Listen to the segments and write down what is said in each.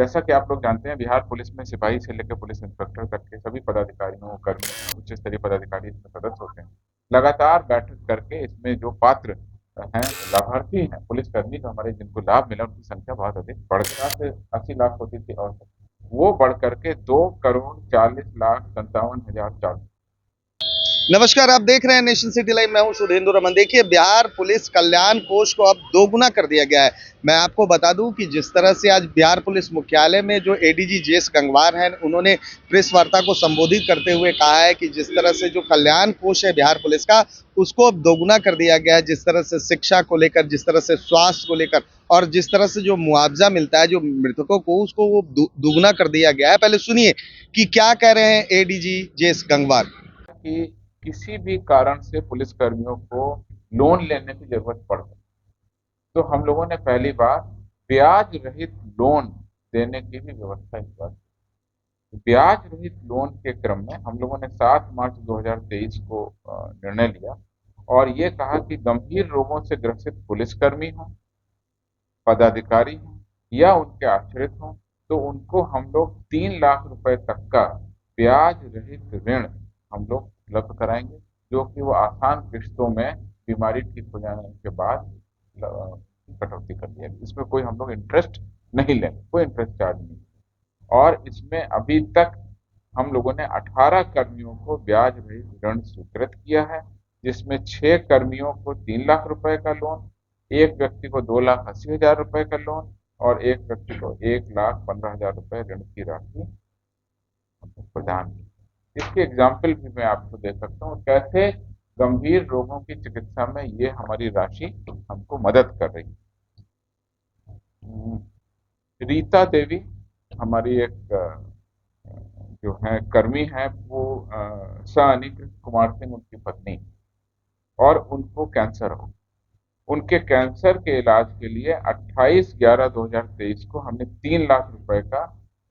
जैसा कि आप लोग जानते हैं, बिहार पुलिस में सिपाही से लेकर पुलिस इंस्पेक्टर तक के सभी पदाधिकारियों, कर्मी, उच्च स्तरीय पदाधिकारी इसमें सदस्य होते हैं। लगातार बैठक करके इसमें जो पात्र हैं, लाभार्थी हैं, पुलिसकर्मी जो हमारे जिनको लाभ मिला, उनकी संख्या बहुत अधिक बढ़ 50 से 80 लाख होती थी, और वो बढ़ करके 2 करोड़ 40 लाख 57 हजार 400। नमस्कार, आप देख रहे हैं नेशन सिटी लाइव। मैं हूं सुधेंद्र रमन। देखिए, बिहार पुलिस कल्याण कोष को अब दोगुना कर दिया गया है। मैं आपको बता दूं कि जिस तरह से आज बिहार पुलिस मुख्यालय में जो एडीजी जेएस गंगवार हैं, उन्होंने प्रेस वार्ता को संबोधित करते हुए कहा है कि जिस तरह से जो कल्याण कोष है बिहार पुलिस का, उसको अब दोगुना कर दिया गया है। जिस तरह से शिक्षा को लेकर, जिस तरह से स्वास्थ्य को लेकर और जिस तरह से जो मुआवजा मिलता है जो मृतकों को, उसको वो दोगुना कर दिया गया है। पहले सुनिए कि क्या कह रहे हैं एडीजी जेएस गंगवार। कि किसी भी कारण से पुलिसकर्मियों को लोन लेने की जरूरत पड़ सकती, तो हम लोगों ने पहली बार ब्याज रहित लोन देने की भी व्यवस्था इस बार की। ब्याज रहित लोन के क्रम में हम लोगों ने 7 मार्च 2023 को निर्णय लिया और ये कहा कि गंभीर रोगों से ग्रसित पुलिसकर्मी हों, पदाधिकारी हों या उनके आश्रित हों, तो उनको हम लोग 3 लाख रुपए तक का ब्याज रहित ऋण हम लोग उपलब्ध कराएंगे, जो कि वो आसान किश्तों में बीमारी ठीक हो जाने के बाद कटौती कर दिया गया। इसमें कोई हम लोग इंटरेस्ट नहीं लेंगे, कोई इंटरेस्ट चार्ज नहीं। और इसमें अभी तक हम लोगों ने 18 कर्मियों को ब्याज रहित ऋण स्वीकृत किया है, जिसमें 6 कर्मियों को 3 लाख रुपए का लोन, एक व्यक्ति को 2,80,000 रुपए का लोन और एक व्यक्ति को 1,15,000 रुपए ऋण की राशि प्रदान की। इसके एग्जाम्पल भी मैं आपको दे सकता हूँ कैसे गंभीर रोगों की चिकित्सा में ये हमारी राशि हमको मदद कर रही है। रीता देवी हमारी एक जो है कर्मी है, वो सअनिकृत कुमार सिंह उनकी पत्नी, और उनको कैंसर हो। उनके कैंसर के इलाज के लिए 28/11/2023 को हमने 3 लाख रुपए का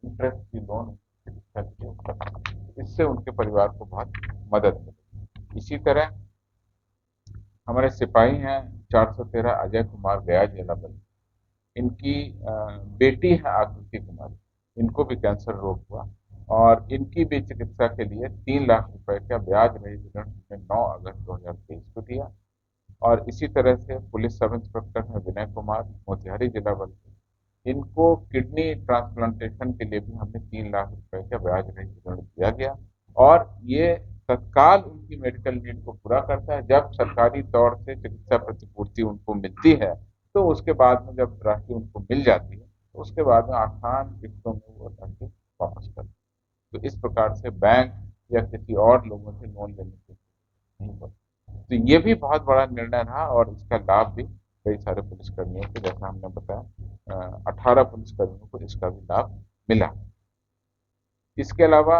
इंटरेस्ट की लोन चिकित्सा के लिए उपलब्ध कराया। इससे उनके परिवार को बहुत मदद मिली। इसी तरह हमारे सिपाही हैं 413 अजय कुमार गया जिला बल, इनकी बेटी है आकृति कुमारी, इनको भी कैंसर रोग हुआ और इनकी भी चिकित्सा के लिए 3 लाख रुपए का ब्याज रहित ऋण हमने 9 अगस्त 2023 को दिया। और इसी तरह से पुलिस सब इंस्पेक्टर हैं विनय कुमार, मोतिहारी जिला बल, इनको किडनी ट्रांसप्लांटेशन के लिए भी हमने 3 लाख रुपए का ब्याज रहित ऋण दिया गया। और ये तत्काल उनकी मेडिकल नीड को पूरा करता है। जब सरकारी तौर से चिकित्सा प्रतिपूर्ति उनको मिलती है, तो उसके बाद में जब राशि उनको मिल जाती है, तो उसके बाद में आसान किस्तों में वो राशि वापस करते हैं। तो इस प्रकार से बैंक या किसी और लोगों से लोन लेने की नहीं पड़ती। तो ये भी बहुत बड़ा निर्णय रहा और इसका लाभ भी कई सारे पुलिसकर्मियों को, जैसा हमने बताया, 18 पुलिसकर्मियों को इसका भी लाभ मिला। इसके अलावा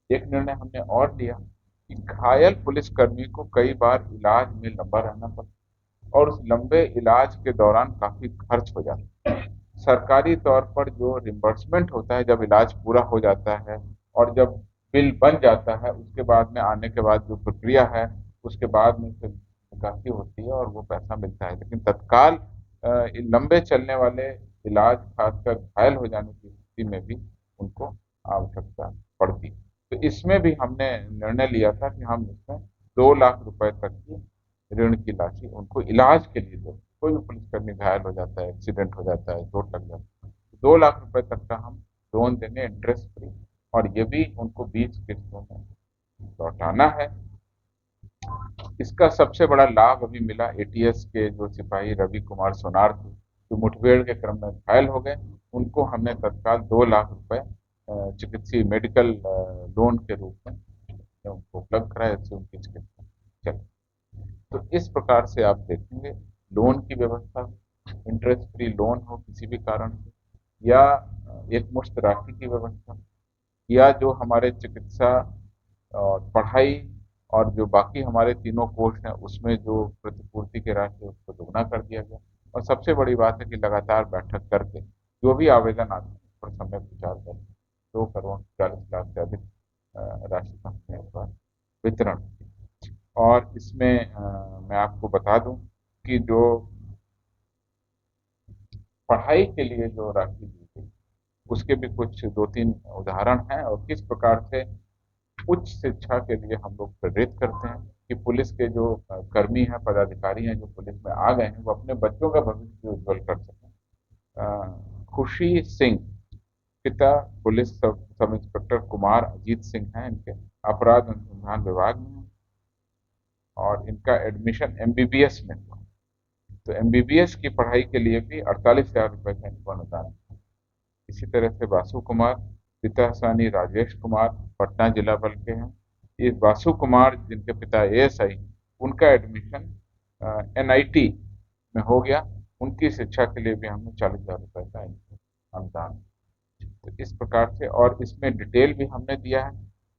एक निर्णय हमने और लिया कि घायल पुलिसकर्मी को कई बार इलाज में लंबा रहना पड़ता और उस लंबे इलाज के दौरान काफी खर्च हो जाता है। सरकारी तौर पर जो रिम्बर्समेंट होता है जब इलाज पूरा हो जाता है और जब बिल बन जाता है, उसके बाद में आने के बाद जो प्रक्रिया है, उसके बाद में फिर निकासी होती है और वो पैसा मिलता है। लेकिन तत्काल लंबे चलने वाले इलाज, खासकर घायल हो जाने की स्थिति में भी उनको आवश्यकता पड़ती है। तो इसमें भी हमने निर्णय लिया था कि हम इसमें 2 लाख रुपए तक की ऋण की राशि उनको इलाज के लिए दो। कोई भी पुलिसकर्मी घायल हो जाता है, एक्सीडेंट हो जाता है, चोट लग जाती है, तो 2 लाख रुपए तक का हम लोन देंगे इंटरेस्ट फ्री, और ये भी उनको 20 किस्तों में लौटाना है। इसका सबसे बड़ा लाभ अभी मिला एटीएस के जो सिपाही रवि कुमार सोनार थे, जो मुठभेड़ के क्रम में घायल हो गए। उनको हमने तत्काल 2 लाख रुपए चिकित्सीय मेडिकल लोन के रूप में उनको उपलब्ध कराया, इससे उनकी चिकित्सा चले। तो इस प्रकार से आप देखेंगे, लोन की व्यवस्था, इंटरेस्ट फ्री लोन हो किसी भी कारण से, या एक मुश्त राशि की व्यवस्था, या जो हमारे चिकित्सा और पढ़ाई और जो बाकी हमारे तीनों कोर्स हैं उसमें जो प्रतिपूर्ति की राशि है उसको दोगुना कर दिया गया। और सबसे बड़ी बात है कि लगातार बैठक करके जो भी आवेदन आते हैं उस पर समय विचार करके 2 करोड़ 40 लाख से अधिक राशि का हमने इस बार वितरण किया। और इसमें मैं आपको बता दूं कि जो पढ़ाई के लिए जो राशि दी गई, उसके भी कुछ दो तीन उदाहरण हैं, और किस प्रकार से उच्च शिक्षा के लिए हम लोग प्रेरित करते हैं कि पुलिस के जो कर्मी हैं, पदाधिकारी हैं, जो पुलिस में आ गए हैं, वो अपने बच्चों का भविष्य उज्जवल कर सकें। खुशी सिंह, पिता police sub inspector Kumar Ajit Singh हैं, इनके अपराध अनुसंधान विभाग में हैं, और इनका एडमिशन एमबीबीएस में हुआ। तो एमबीबीएस की पढ़ाई के लिए भी 48,000 रुपए का इनको अनुदान है। इसी तरह से वासु कुमार, पिता सानी राजेश कुमार, पटना जिला बल के हैं। ये वासु कुमार जिनके पिता एएसआई, उनका एडमिशन एनआईटी में हो गया। उनकी शिक्षा के लिए भी हमने 40,000 रुपए का इनको अनुदान। तो इस प्रकार से, और इसमें डिटेल भी हमने दिया है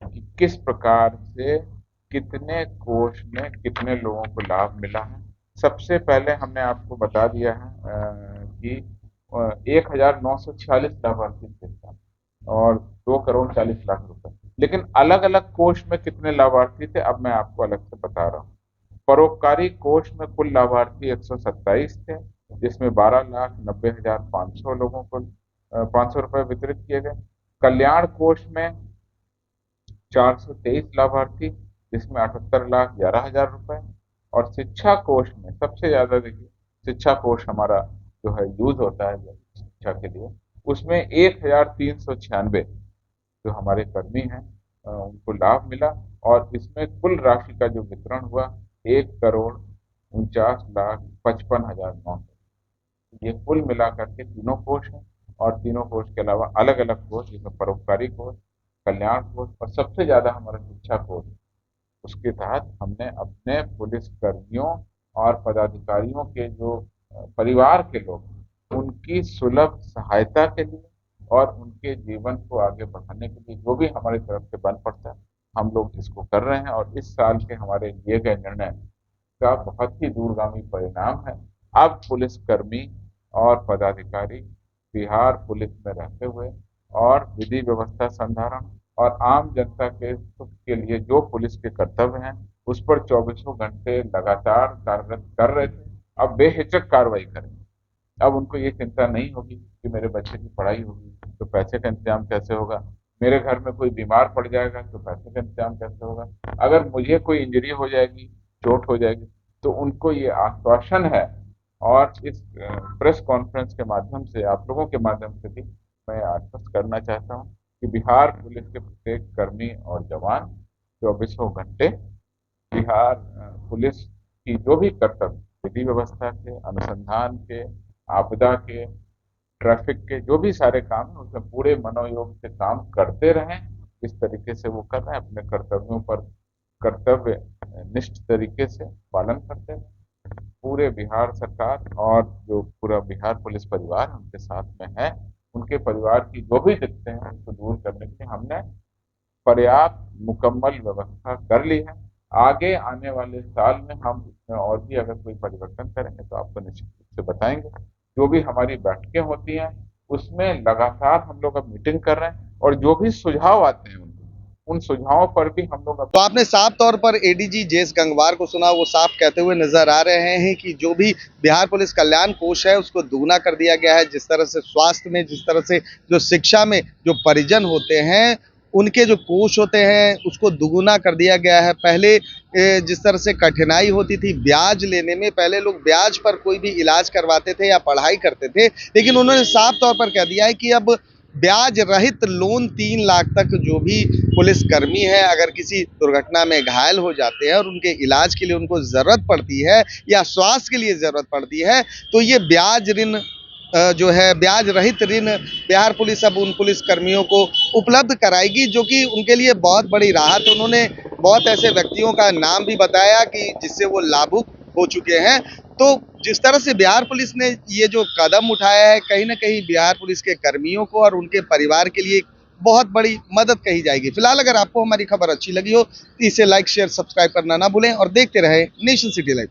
कि किस प्रकार से कितने कोष में कितने लोगों को लाभ मिला है। सबसे पहले हमने आपको बता दिया है कि 1,946 लाभार्थी थे और 2,40,00,000 रुपए। लेकिन अलग अलग कोष में कितने लाभार्थी थे, अब मैं आपको अलग से बता रहा हूँ। परोपकारी कोष में कुल लाभार्थी 127 थे, जिसमें 12,90,500 लोगों को 500 रुपए वितरित किए गए। कल्याण कोष में 423 लाभार्थी, जिसमें 78,11,000 रुपए। और शिक्षा कोष में सबसे ज्यादा, देखिए शिक्षा कोष हमारा जो है यूज होता है शिक्षा के लिए, उसमें 1,396 जो हमारे कर्मी हैं उनको लाभ मिला। और इसमें कुल राशि का जो वितरण हुआ 1,49,55,900। ये कुल मिलाकर के तीनों कोष हैं, और तीनों कोष के अलावा अलग अलग कोष, जिसमें परोपकारी कोष, कल्याण कोष, और सबसे ज्यादा हमारा शिक्षा कोष, उसके तहत हमने अपने पुलिस कर्मियों और पदाधिकारियों के जो परिवार के लोग, उनकी सुलभ सहायता के लिए और उनके जीवन को आगे बढ़ाने के लिए जो भी हमारी तरफ से बन पड़ता है, हम लोग इसको कर रहे हैं। और इस साल के हमारे लिए गए निर्णय का बहुत ही दूरगामी परिणाम है। अब पुलिसकर्मी और पदाधिकारी बिहार पुलिस में रहते हुए और विधि व्यवस्था संधारण और आम जनता के सुख के लिए जो पुलिस के कर्तव्य हैं, उस पर 24 घंटे लगातार कार्यरत कर रहे थे, अब बेहिचक कार्रवाई करेंगे। अब उनको ये चिंता नहीं होगी कि मेरे बच्चे की पढ़ाई होगी तो पैसे का इंतजाम कैसे होगा, मेरे घर में कोई बीमार पड़ जाएगा तो पैसे का इंतजाम कैसे होगा, अगर मुझे कोई इंजरी हो जाएगी, चोट हो जाएगी, तो उनको ये आश्वासन है। और इस प्रेस कॉन्फ्रेंस के माध्यम से, आप लोगों के माध्यम से भी मैं आश्वस्त करना चाहता हूँ कि बिहार पुलिस के प्रत्येक कर्मी और जवान 24 घंटे बिहार पुलिस की जो भी कर्तव्य, विधि व्यवस्था के, अनुसंधान के, आपदा के, ट्रैफिक के जो भी सारे काम हैं, उसमें पूरे मनोयोग से काम करते रहें। इस तरीके से वो कर रहे हैं, अपने कर्तव्यों पर कर्तव्य निष्ठ तरीके से पालन करते हैं। पूरे बिहार सरकार और जो पूरा बिहार पुलिस परिवार उनके साथ में है। उनके परिवार की जो भी दिक्कतें हैं उनको दूर करने के लिए हमने पर्याप्त मुकम्मल व्यवस्था कर ली है। आगे आने वाले साल में हम इसमें और भी अगर कोई परिवर्तन करेंगे तो आपको निश्चित रूप से बताएंगे। जो भी हमारी बैठकें होती हैं उसमें लगातार हम लोग अब मीटिंग कर रहे हैं, और जो भी सुझाव आते हैं उन सुझावों पर भी हम लोग तो आपने साफ तौर पर एडीजी जेएस गंगवार को सुना, वो साफ कहते हुए नजर आ रहे हैं कि जो भी बिहार पुलिस कल्याण कोष है उसको दुगना कर दिया गया है। जिस तरह से स्वास्थ्य में, जिस तरह से जो शिक्षा में जो परिजन होते हैं उनके जो कोष होते हैं उसको दुगुना कर दिया गया है। पहले जिस तरह से कठिनाई होती थी ब्याज लेने में, पहले लोग ब्याज पर कोई भी इलाज करवाते थे या पढ़ाई करते थे, लेकिन उन्होंने साफ तौर पर कह दिया है कि अब ब्याज रहित लोन 3 लाख तक जो भी पुलिसकर्मी है अगर किसी दुर्घटना में घायल हो जाते हैं और उनके इलाज के लिए उनको ज़रूरत पड़ती है या स्वास्थ्य के लिए ज़रूरत पड़ती है, तो ये ब्याज ऋण जो है ब्याज रहित ऋण बिहार पुलिस अब उन पुलिस कर्मियों को उपलब्ध कराएगी, जो कि उनके लिए बहुत बड़ी राहत। उन्होंने बहुत ऐसे व्यक्तियों का नाम भी बताया कि जिससे वो लाभुक हो चुके हैं। तो जिस तरह से बिहार पुलिस ने ये जो कदम उठाया है, कहीं ना कहीं बिहार पुलिस के कर्मियों को और उनके परिवार के लिए बहुत बड़ी मदद कही जाएगी। फिलहाल अगर आपको हमारी खबर अच्छी लगी हो तो इसे लाइक, शेयर, सब्सक्राइब करना ना भूलें और देखते रहे नेशन सिटी लाइव।